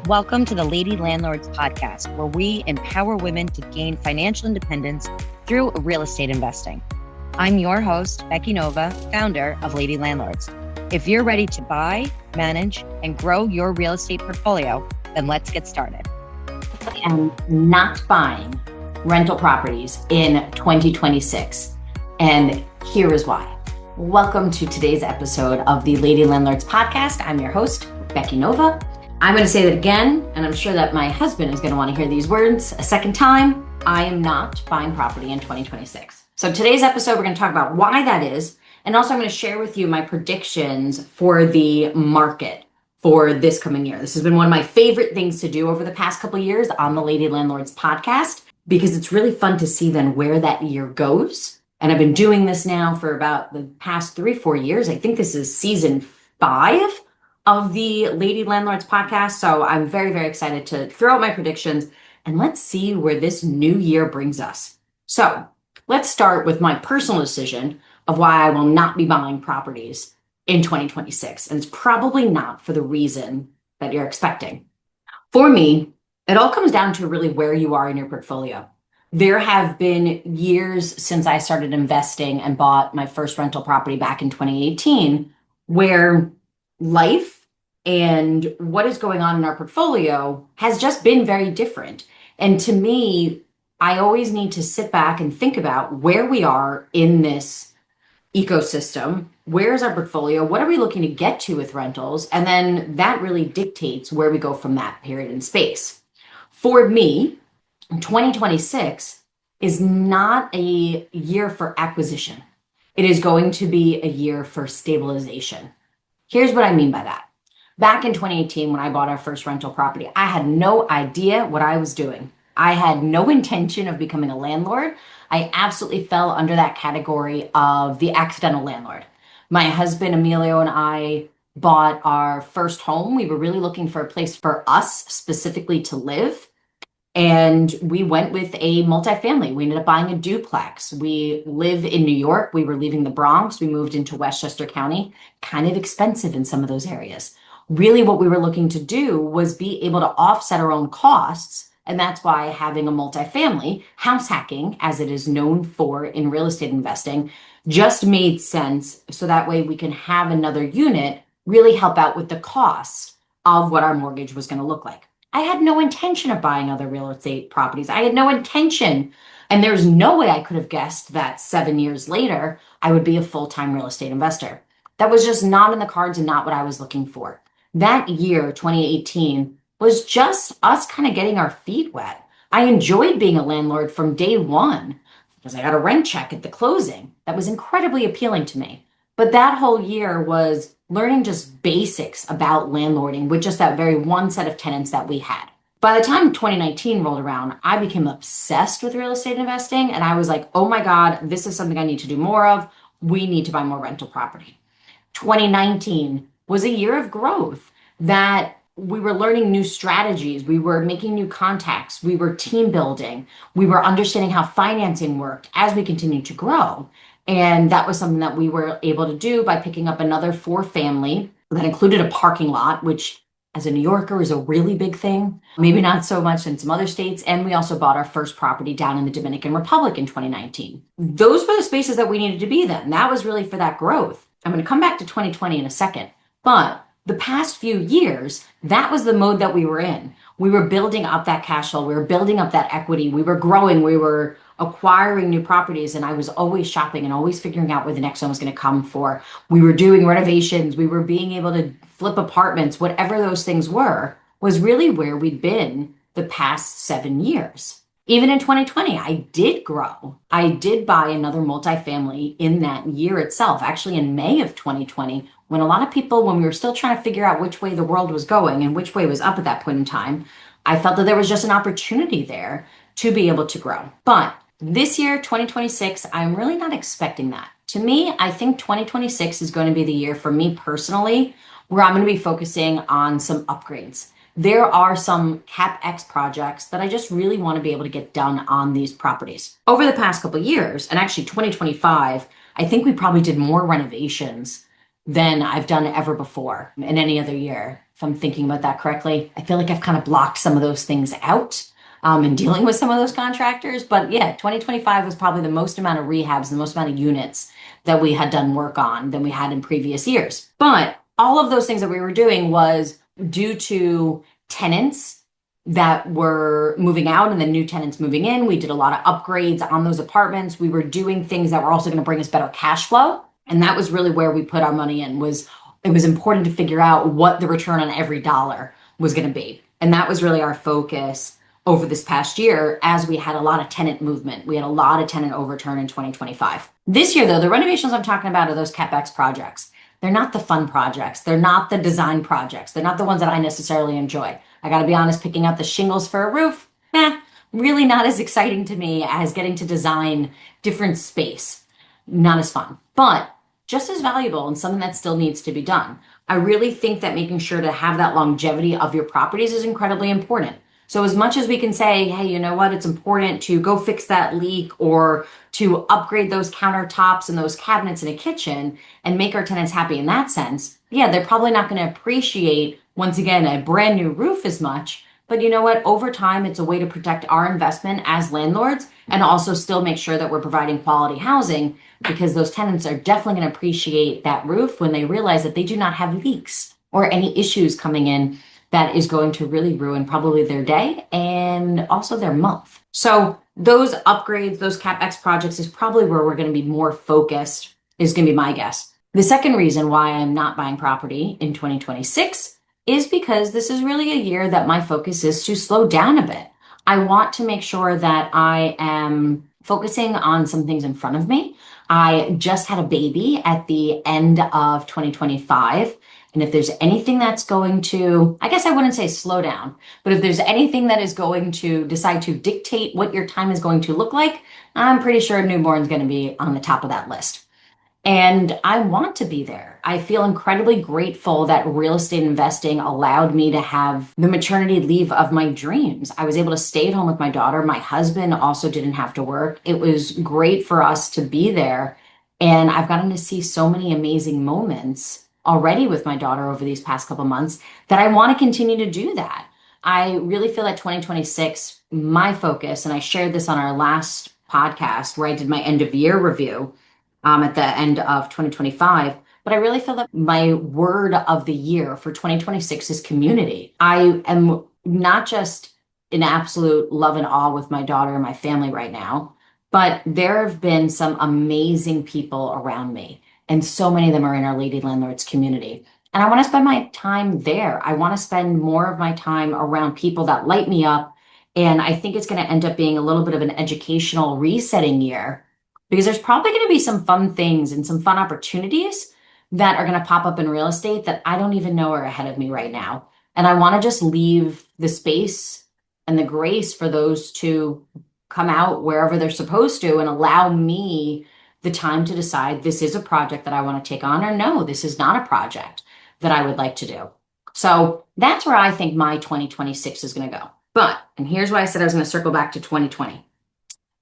Welcome to the Lady Landlords podcast, where we empower women to gain financial independence through real estate investing. I'm your host, Becky Nova, founder of Lady Landlords. If you're ready to buy, manage, and grow your real estate portfolio, then let's get started. I am not buying rental properties in 2026, and here is why. Welcome to today's episode of the Lady Landlords podcast. I'm your host, Becky Nova. I'm going to say that again, and I'm sure that my husband is going to want to hear these words a second time. I am not buying property in 2026. So today's episode, we're going to talk about why that is, and also I'm going to share with you my predictions for the market for this coming year. This has been one of my favorite things to do over the past couple of years on the Lady Landlords podcast, because it's really fun to see then where that year goes. And I've been doing this now for about the past 3-4 years. I think this is season 5 of the Lady Landlords podcast. So I'm very, very excited to throw out my predictions and let's see where this new year brings us. So let's start with my personal decision of why I will not be buying properties in 2026. And it's probably not for the reason that you're expecting. For me, it all comes down to really where you are in your portfolio. There have been years since I started investing and bought my first rental property back in 2018, where life and what is going on in our portfolio has just been very different. And to me, I always need to sit back and think about where we are in this ecosystem. Where is our portfolio? What are we looking to get to with rentals? And then that really dictates where we go from that period in space. For me, 2026 is not a year for acquisition. It is going to be a year for stabilization. Here's what I mean by that. Back in 2018, when I bought our first rental property, I had no idea what I was doing. I had no intention of becoming a landlord. I absolutely fell under that category of the accidental landlord. My husband, Emilio, and I bought our first home. We were really looking for a place for us specifically to live. And we went with a multifamily. We ended up buying a duplex. We live in New York. We were leaving the Bronx. We moved into Westchester County, kind of expensive in some of those areas. Really what we were looking to do was be able to offset our own costs. And that's why having a multifamily, house hacking, as it is known for in real estate investing, just made sense. So that way we can have another unit really help out with the cost of what our mortgage was going to look like. I had no intention of buying other real estate properties. I had no intention. And there's no way I could have guessed that 7 years later, I would be a full-time real estate investor. That was just not in the cards and not what I was looking for. That year, 2018, was just us kind of getting our feet wet. I enjoyed being a landlord from day one because I got a rent check at the closing. That was incredibly appealing to me. But that whole year was learning just basics about landlording with just that very one set of tenants that we had. By the time 2019 rolled around, I became obsessed with real estate investing. And I was like, oh my God, this is something I need to do more of. We need to buy more rental property. 2019 was a year of growth that we were learning new strategies. We were making new contacts. We were team building. We were understanding how financing worked as we continued to grow. And that was something that we were able to do by picking up another 4-family that included a parking lot, which as a New Yorker is a really big thing. Maybe not so much in some other states. And we also bought our first property down in the Dominican Republic in 2019. Those were the spaces that we needed to be then. That was really for that growth. I'm going to come back to 2020 in a second. But the past few years, that was the mode that we were in. We were building up that cash flow. We were building up that equity. We were growing. We were acquiring new properties. And I was always shopping and always figuring out where the next one was going to come for. We were doing renovations. We were being able to flip apartments. Whatever those things were, was really where we'd been the past 7 years. Even in 2020, I did grow. I did buy another multifamily in that year itself, actually in May of 2020, when a lot of people, when we were still trying to figure out which way the world was going and which way was up at that point in time, I felt that there was just an opportunity there to be able to grow. But this year, 2026, I'm really not expecting that. To me, I think 2026 is going to be the year for me personally, where I'm going to be focusing on some upgrades. There are some CapEx projects that I just really want to be able to get done on these properties. Over the past couple of years, and actually 2025, I think we probably did more renovations than I've done ever before in any other year. if I'm thinking about that correctly. I feel like I've kind of blocked some of those things out in dealing with some of those contractors. But yeah, 2025 was probably the most amount of rehabs, the most amount of units that we had done work on than we had in previous years. But all of those things that we were doing was due to tenants that were moving out and then new tenants moving in. We did a lot of upgrades on those apartments. We were doing things that were also going to bring us better cash flow. And that was really where we put our money in. It was important to figure out what the return on every dollar was going to be. And that was really our focus over this past year as we had a lot of tenant movement. We had a lot of tenant overturn in 2025. This year, though, the renovations I'm talking about are those CapEx projects. They're not the fun projects. They're not the design projects. They're not the ones that I necessarily enjoy. I got to be honest, picking out the shingles for a roof, really not as exciting to me as getting to design different space. Not as fun, but just as valuable and something that still needs to be done. I really think that making sure to have that longevity of your properties is incredibly important. So as much as we can say, hey, you know what, it's important to go fix that leak or to upgrade those countertops and those cabinets in a kitchen and make our tenants happy in that sense, yeah, they're probably not going to appreciate, once again, a brand new roof as much. But you know what? Over time, it's a way to protect our investment as landlords and also still make sure that we're providing quality housing, because those tenants are definitely going to appreciate that roof when they realize that they do not have leaks or any issues coming in that is going to really ruin probably their day and also their month. So those upgrades, those CapEx projects is probably where we're going to be more focused, is going to be my guess. The second reason why I'm not buying property in 2026 is because this is really a year that my focus is to slow down a bit. I want to make sure that I am focusing on some things in front of me. I just had a baby at the end of 2025. And if there's anything that's going to, I guess I wouldn't say slow down, but if there's anything that is going to decide to dictate what your time is going to look like, I'm pretty sure a newborn's going to be on the top of that list. And I want to be there. I feel incredibly grateful that real estate investing allowed me to have the maternity leave of my dreams. I was able to stay at home with my daughter. My husband also didn't have to work. It was great for us to be there. And I've gotten to see so many amazing moments already with my daughter over these past couple months that I want to continue to do that. I really feel that 2026, my focus, and I shared this on our last podcast where I did my end of year review at the end of 2025. But I really feel that my word of the year for 2026 is community. I am not just in absolute love and awe with my daughter and my family right now, but there have been some amazing people around me. And so many of them are in our Lady Landlords community. And I want to spend my time there. I want to spend more of my time around people that light me up. And I think it's going to end up being a little bit of an educational resetting year, because there's probably going to be some fun things and some fun opportunities that are going to pop up in real estate that I don't even know are ahead of me right now. And I want to just leave the space and the grace for those to come out wherever they're supposed to and allow me the time to decide this is a project that I want to take on, or no, this is not a project that I would like to do. So that's where I think my 2026 is going to go. But, and here's why I said I was going to circle back to 2020.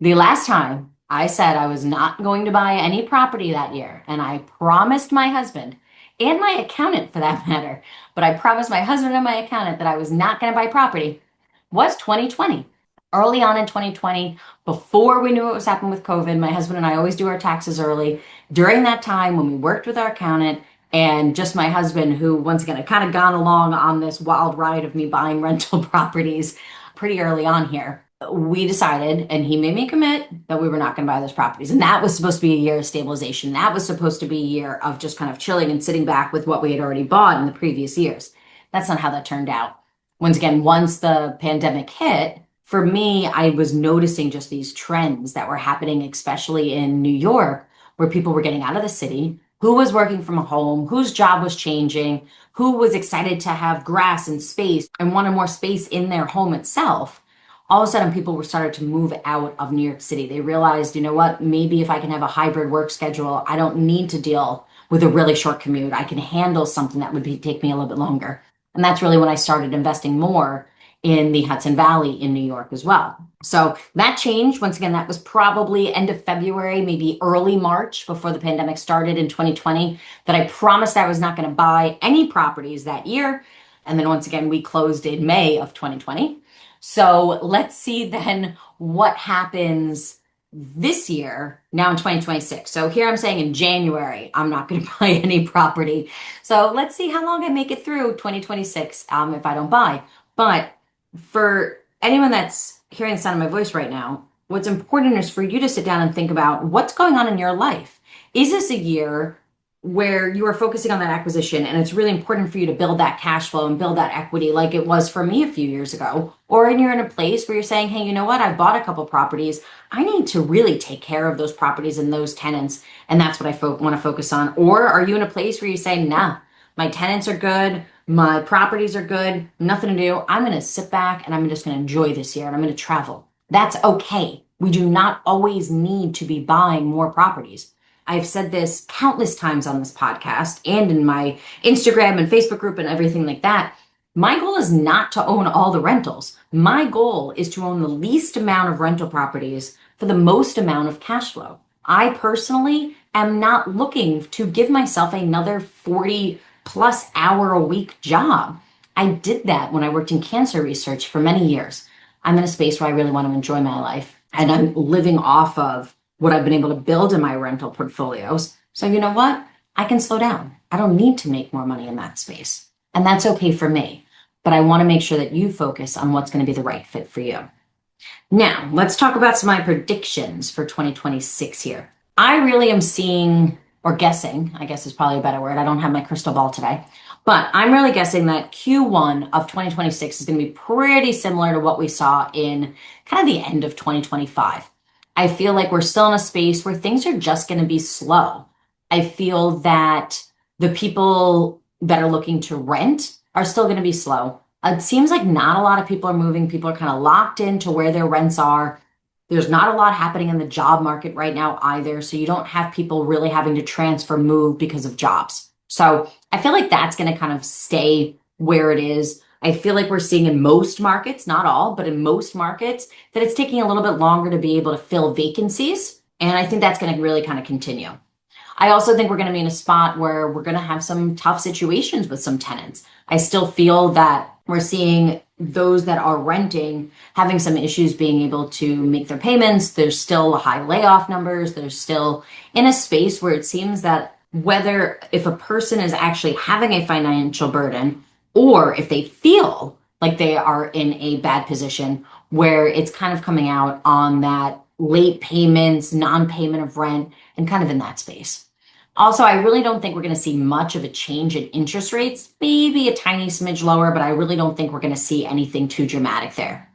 The last time I said I was not going to buy any property that year, and I promised my husband and my accountant for that matter, but I promised my husband and my accountant that I was not going to buy property, was 2020. Early on in 2020, before we knew what was happening with COVID, my husband and I always do our taxes early. During that time when we worked with our accountant and just my husband, who once again had kind of gone along on this wild ride of me buying rental properties pretty early on here, we decided, and he made me commit, that we were not going to buy those properties. And that was supposed to be a year of stabilization. That was supposed to be a year of just kind of chilling and sitting back with what we had already bought in the previous years. That's not how that turned out. Once again, once the pandemic hit, for me, I was noticing just these trends that were happening, especially in New York, where people were getting out of the city, who was working from home, whose job was changing, who was excited to have grass and space and wanted more space in their home itself. All of a sudden, people were started to move out of New York City. They realized, you know what, maybe if I can have a hybrid work schedule, I don't need to deal with a really short commute. I can handle something that would take me a little bit longer. And that's really when I started investing more in the Hudson Valley in New York as well. So that changed. Once again, that was probably end of February, maybe early March before the pandemic started in 2020, that I promised I was not going to buy any properties that year. And then once again, we closed in May of 2020. So let's see then what happens this year, now in 2026. So here I'm saying in January, I'm not going to buy any property. So let's see how long I make it through 2026 if I don't buy. But for anyone that's hearing the sound of my voice right now, what's important is for you to sit down and think about what's going on in your life. Is this a year where you are focusing on that acquisition and it's really important for you to build that cash flow and build that equity like it was for me a few years ago? Or you're in a place where you're saying, hey, you know what? I've bought a couple properties. I need to really take care of those properties and those tenants. And that's what I want to focus on. Or are you in a place where you say, nah, my tenants are good. My properties are good. Nothing to do. I'm going to sit back and I'm just going to enjoy this year and I'm going to travel. That's okay. We do not always need to be buying more properties. I've said this countless times on this podcast and in my Instagram and Facebook group and everything like that. My goal is not to own all the rentals. My goal is to own the least amount of rental properties for the most amount of cash flow. I personally am not looking to give myself another 40 plus hour a week job. I did that when I worked in cancer research for many years. I'm in a space where I really want to enjoy my life and I'm living off of what I've been able to build in my rental portfolios. So you know what? I can slow down. I don't need to make more money in that space. And that's okay for me. But I want to make sure that you focus on what's going to be the right fit for you. Now, let's talk about some of my predictions for 2026 here. I really am seeing, or guessing, I guess is probably a better word. I don't have my crystal ball today. But I'm really guessing that Q1 of 2026 is going to be pretty similar to what we saw in kind of the end of 2025. I feel like we're still in a space where things are just going to be slow. I feel that the people that are looking to rent are still going to be slow. It seems like not a lot of people are moving. People are kind of locked into where their rents are. There's not a lot happening in the job market right now either. So you don't have people really having to transfer, move because of jobs. So I feel like that's going to kind of stay where it is. I feel like we're seeing in most markets, not all, but in most markets, that it's taking a little bit longer to be able to fill vacancies. And I think that's going to really kind of continue. I also think we're going to be in a spot where we're going to have some tough situations with some tenants. I still feel that we're seeing those that are renting having some issues being able to make their payments. There's still high layoff numbers. There's still in a space where it seems that whether if a person is actually having a financial burden or if they feel like they are in a bad position where it's kind of coming out on that late payments, non-payment of rent, and kind of in that space. Also, I really don't think we're going to see much of a change in interest rates, maybe a tiny smidge lower, but I really don't think we're going to see anything too dramatic there.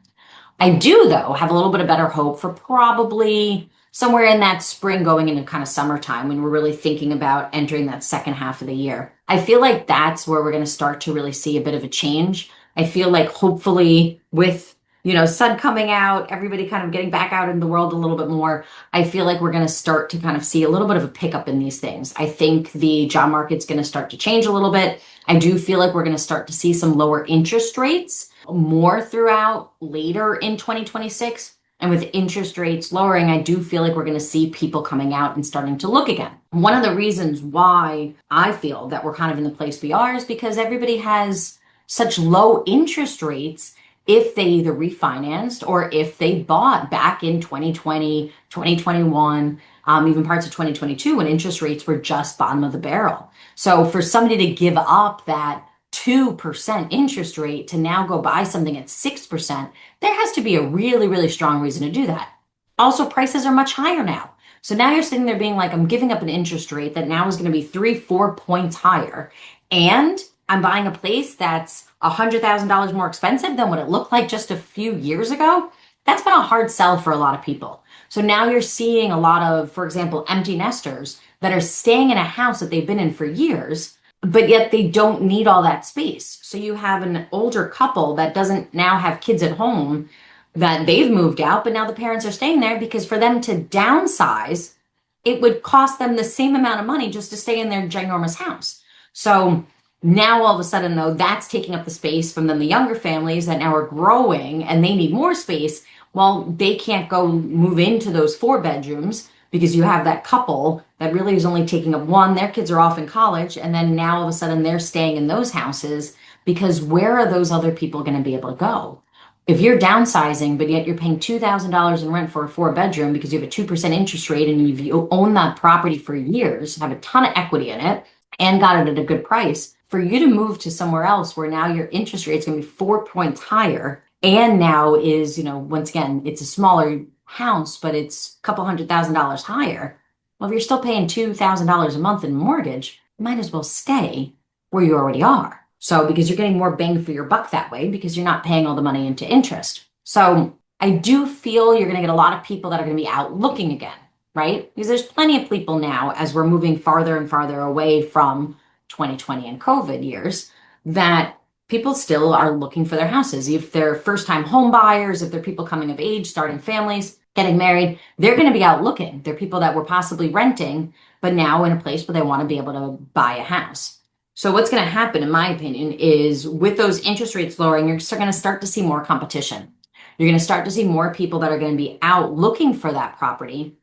I do, though, have a little bit of better hope for probably somewhere in that spring going into kind of summertime when we're really thinking about entering that second half of the year. I feel like that's where we're going to start to really see a bit of a change. I feel like hopefully with, sun coming out, everybody kind of getting back out in the world a little bit more, I feel like we're going to start to kind of see a little bit of a pickup in these things. I think the job market's going to start to change a little bit. I do feel like we're going to start to see some lower interest rates more throughout later in 2026. And with interest rates lowering, I do feel like we're going to see people coming out and starting to look again. One of the reasons why I feel that we're kind of in the place we are is because everybody has such low interest rates if they either refinanced or if they bought back in 2020, 2021, even parts of 2022 when interest rates were just bottom of the barrel. So for somebody to give up that 2% interest rate to now go buy something at 6%, there has to be a really, really strong reason to do that. Also, prices are much higher now. So now you're sitting there being like, I'm giving up an interest rate that now is going to be 3-4 points higher. And I'm buying a place that's $100,000 more expensive than what it looked like just a few years ago. That's been a hard sell for a lot of people. So now you're seeing a lot of, for example, empty nesters that are staying in a house that they've been in for years, but yet they don't need all that space. So you have an older couple that doesn't now have kids at home that they've moved out, but now the parents are staying there because for them to downsize, it would cost them the same amount of money just to stay in their ginormous house. So now all of a sudden, though, that's taking up the space from then the younger families that now are growing and they need more space. Well, they can't go move into those 4 bedrooms because you have that couple that really is only taking up one. Their kids are off in college. And then now all of a sudden they're staying in those houses because where are those other people going to be able to go? If you're downsizing, but yet you're paying $2,000 in rent for a 4-bedroom because you have a 2% interest rate and you own that property for years, have a ton of equity in it, and got it at a good price, for you to move to somewhere else where now your interest rate is going to be 4 points higher, and now is, once again, it's a smaller house, but it's a couple $100,000 higher. Well, if you're still paying $2,000 a month in mortgage, you might as well stay where you already are. So because you're getting more bang for your buck that way, because you're not paying all the money into interest. So I do feel you're going to get a lot of people that are going to be out looking again, right? Because there's plenty of people now, as we're moving farther and farther away from 2020 and COVID years, that people still are looking for their houses. If they're first-time home buyers, if they're people coming of age, starting families, getting married, they're going to be out looking. They're people that were possibly renting, but now in a place where they want to be able to buy a house. So what's going to happen, in my opinion, is with those interest rates lowering, you're going to start to see more competition. You're going to start to see more people that are going to be out looking for that property,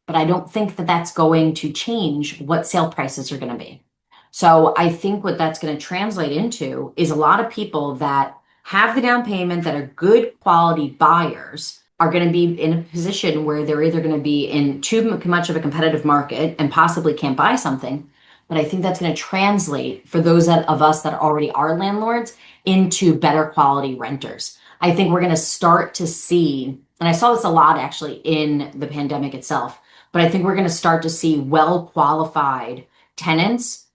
but I don't think that that's going to change what sale prices are going to be. So I think what that's going to translate into is a lot of people that have the down payment, that are good quality buyers, are going to be in a position where they're either going to be in too much of a competitive market and possibly can't buy something. But I think that's going to translate for those of us that already are landlords into better quality renters. I think we're going to start to see, and I saw this a lot actually in the pandemic itself, but I think we're going to start to see well-qualified tenants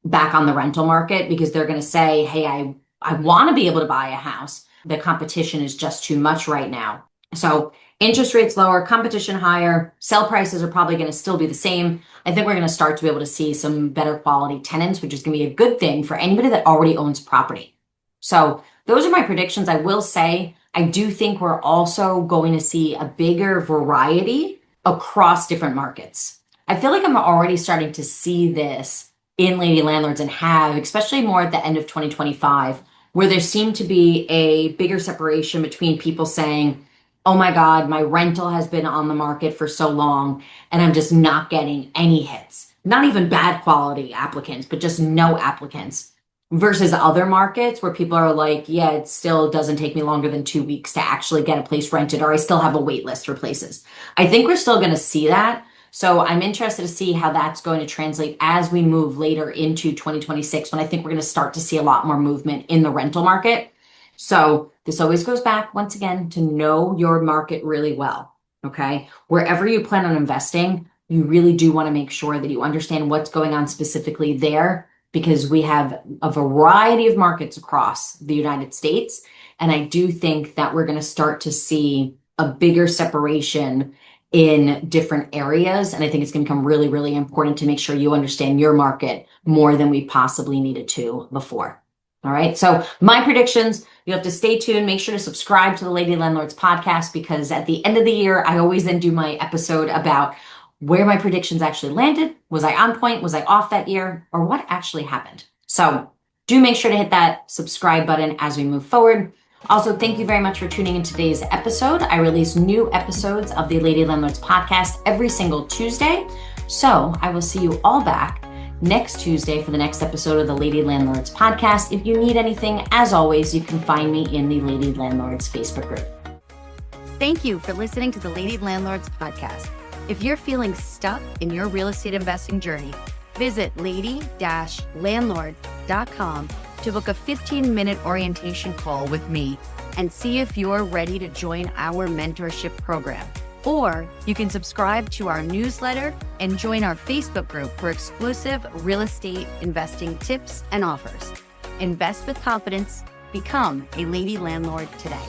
back on the rental market, because they're going to say, hey, I want to be able to buy a house. The competition is just too much right now. So interest rates lower, competition higher, sell prices are probably going to still be the same. I think we're going to start to be able to see some better quality tenants, which is going to be a good thing for anybody that already owns property. So those are my predictions. I will say, I do think we're also going to see a bigger variety across different markets. I feel like I'm already starting to see this in Lady Landlords, and have, especially more at the end of 2025, where there seemed to be a bigger separation between people saying, oh my God, my rental has been on the market for so long and I'm just not getting any hits. Not even bad quality applicants, but just no applicants. Versus other markets where people are like, yeah, it still doesn't take me longer than 2 weeks to actually get a place rented, or I still have a wait list for places. I think we're still going to see that. So I'm interested to see how that's going to translate as we move later into 2026, when I think we're going to start to see a lot more movement in the rental market. So this always goes back, once again, to know your market really well, okay? Wherever you plan on investing, you really do want to make sure that you understand what's going on specifically there, because we have a variety of markets across the United States. And I do think that we're going to start to see a bigger separation in different areas. And I think it's going to become really, really important to make sure you understand your market more than we possibly needed to before. All right. So my predictions, you have to stay tuned. Make sure to subscribe to the Lady Landlords podcast, because at the end of the year, I always then do my episode about where my predictions actually landed. Was I on point? Was I off that year? Or what actually happened? So do make sure to hit that subscribe button as we move forward. Also, thank you very much for tuning in today's episode. I release new episodes of the Lady Landlords podcast every single Tuesday. So I will see you all back next Tuesday for the next episode of the Lady Landlords podcast. If you need anything, as always, you can find me in the Lady Landlords Facebook group. Thank you for listening to the Lady Landlords podcast. If you're feeling stuck in your real estate investing journey, visit lady-landlords.com to book a 15-minute orientation call with me and see if you're ready to join our mentorship program. Or you can subscribe to our newsletter and join our Facebook group for exclusive real estate investing tips and offers. Invest with confidence. Become a Lady Landlord today.